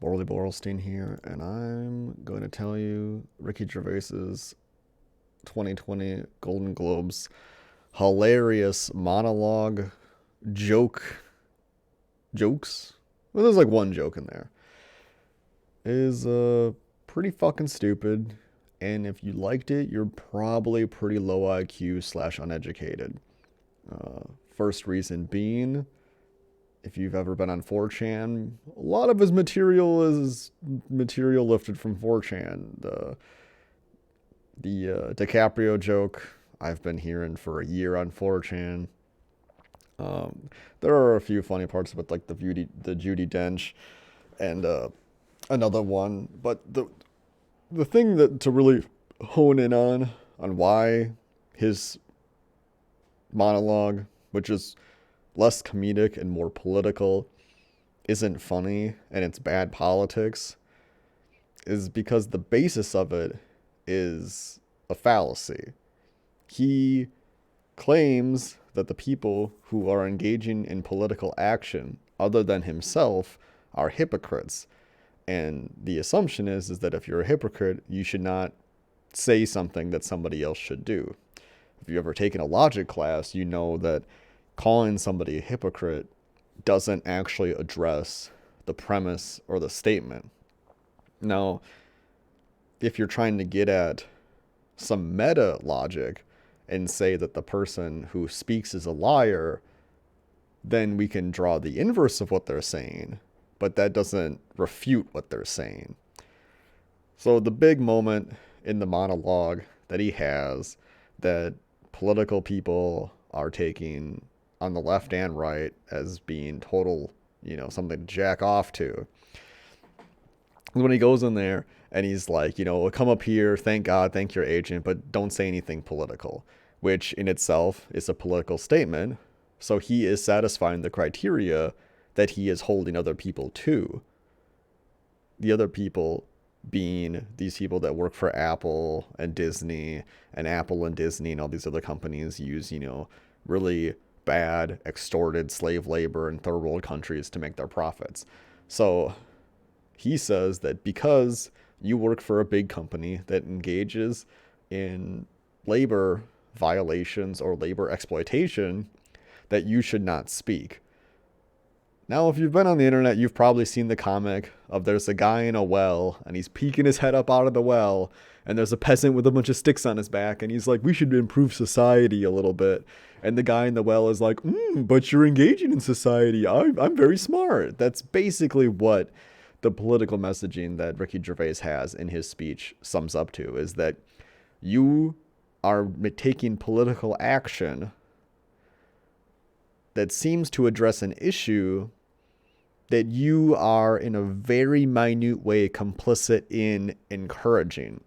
Borley Borlstein here, and I'm going to tell you Ricky Gervais's 2020 Golden Globes hilarious monologue jokes. Well, there's like one joke in there. Is pretty fucking stupid, and if you liked it, you're probably pretty low IQ slash uneducated. First reason being, if you've ever been on 4chan, a lot of his material is material lifted from 4chan. The DiCaprio joke I've been hearing for a year on 4chan. There are a few funny parts about like the Judi Dench, and another one. But the thing that to really hone in on why his monologue, which is less comedic and more political, isn't funny and it's bad politics, is because the basis of it is a fallacy. He claims that the people who are engaging in political action other than himself are hypocrites. And the assumption is that if you're a hypocrite, you should not say something that somebody else should do. If you've ever taken a logic class, you know that calling somebody a hypocrite doesn't actually address the premise or the statement. Now, if you're trying to get at some meta logic and say that the person who speaks is a liar, then we can draw the inverse of what they're saying, but that doesn't refute what they're saying. So the big moment in the monologue that he has that political people are taking on the left and right as being total, something to jack off to. When he goes in there and he's like, come up here, thank God, thank your agent, but don't say anything political, which in itself is a political statement. So he is satisfying the criteria that he is holding other people to. The other people being these people that work for Apple and Disney, and Apple and Disney and all these other companies use, really bad, extorted slave labor in third world countries to make their profits. So he says that because you work for a big company that engages in labor violations or labor exploitation, that you should not speak. Now, if you've been on the internet, you've probably seen the comic of there's a guy in a well and he's peeking his head up out of the well, and there's a peasant with a bunch of sticks on his back, and he's like, we should improve society a little bit. And the guy in the well is like, but you're engaging in society. I'm very smart. That's basically what the political messaging that Ricky Gervais has in his speech sums up to, is that you are taking political action that seems to address an issue that you are in a very minute way complicit in encouraging.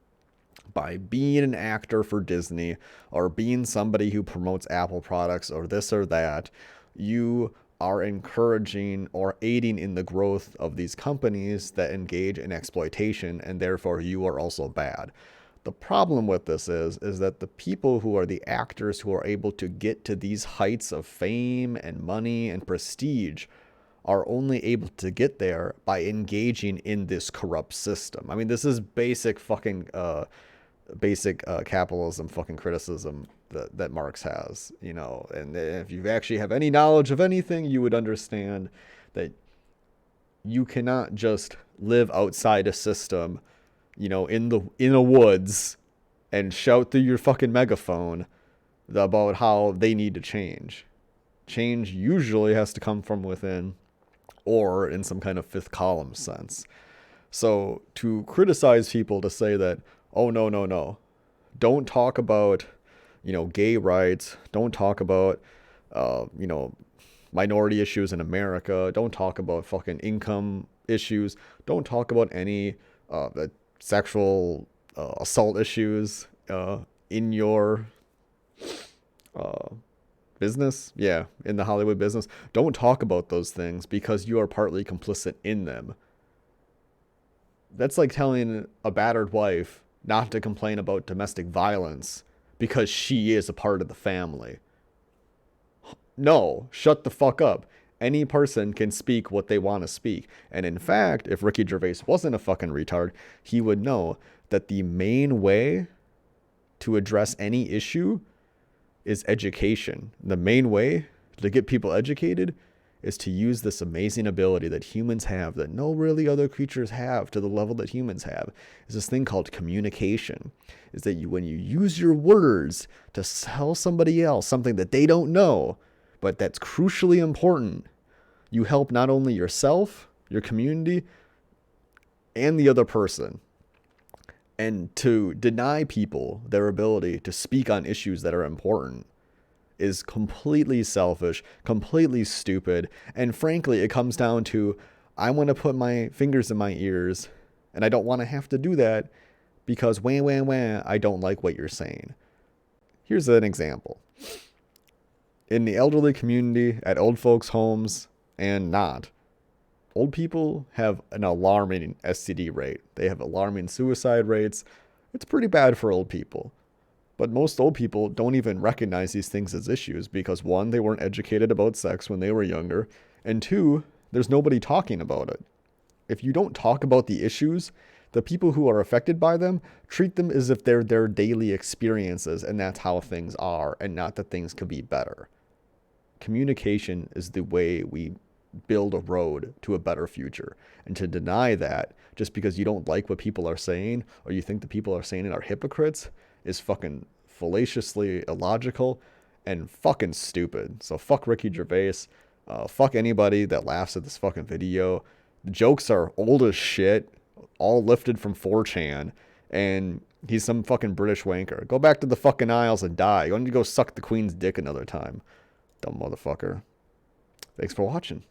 By being an actor for Disney or being somebody who promotes Apple products or this or that, you are encouraging or aiding in the growth of these companies that engage in exploitation, and therefore you are also bad. The problem with this is that the people who are the actors who are able to get to these heights of fame and money and prestige are only able to get there by engaging in this corrupt system. I mean, this is basic capitalism fucking criticism that Marx has, and if you actually have any knowledge of anything, you would understand that you cannot just live outside a system, in the woods and shout through your fucking megaphone about how they need to change. Change usually has to come from within, or in some kind of fifth column sense. So to criticize people to say that, oh, no, don't talk about, gay rights, don't talk about, minority issues in America, don't talk about fucking income issues, don't talk about any sexual assault issues in your business, in the Hollywood business. Don't talk about those things because you are partly complicit in them. That's like telling a battered wife not to complain about domestic violence because she is a part of the family. No, shut the fuck up. Any person can speak what they want to speak. And in fact, if Ricky Gervais wasn't a fucking retard, he would know that the main way to address any issue is education. The main way to get people educated is to use this amazing ability that humans have that no really other creatures have to the level that humans have. Is this thing called communication. Is that when you use your words to tell somebody else something that they don't know, but that's crucially important, you help not only yourself, your community, and the other person. And to deny people their ability to speak on issues that are important is completely selfish, completely stupid, and frankly, it comes down to, I want to put my fingers in my ears, and I don't want to have to do that because I don't like what you're saying. Here's an example. In the elderly community, at old folks' homes, and not, old people have an alarming STD rate. They have alarming suicide rates. It's pretty bad for old people. But most old people don't even recognize these things as issues because, one, they weren't educated about sex when they were younger, and two, there's nobody talking about it. If you don't talk about the issues, the people who are affected by them treat them as if they're their daily experiences and that's how things are, and not that things could be better. Communication is the way we build a road to a better future. And to deny that just because you don't like what people are saying or you think the people are saying it are hypocrites is fucking fallaciously illogical and fucking stupid. So fuck Ricky Gervais. Fuck anybody that laughs at this fucking video. The jokes are old as shit, all lifted from 4chan, and he's some fucking British wanker. Go back to the fucking Isles and die. You want to go suck the Queen's dick another time. Dumb motherfucker. Thanks for watching.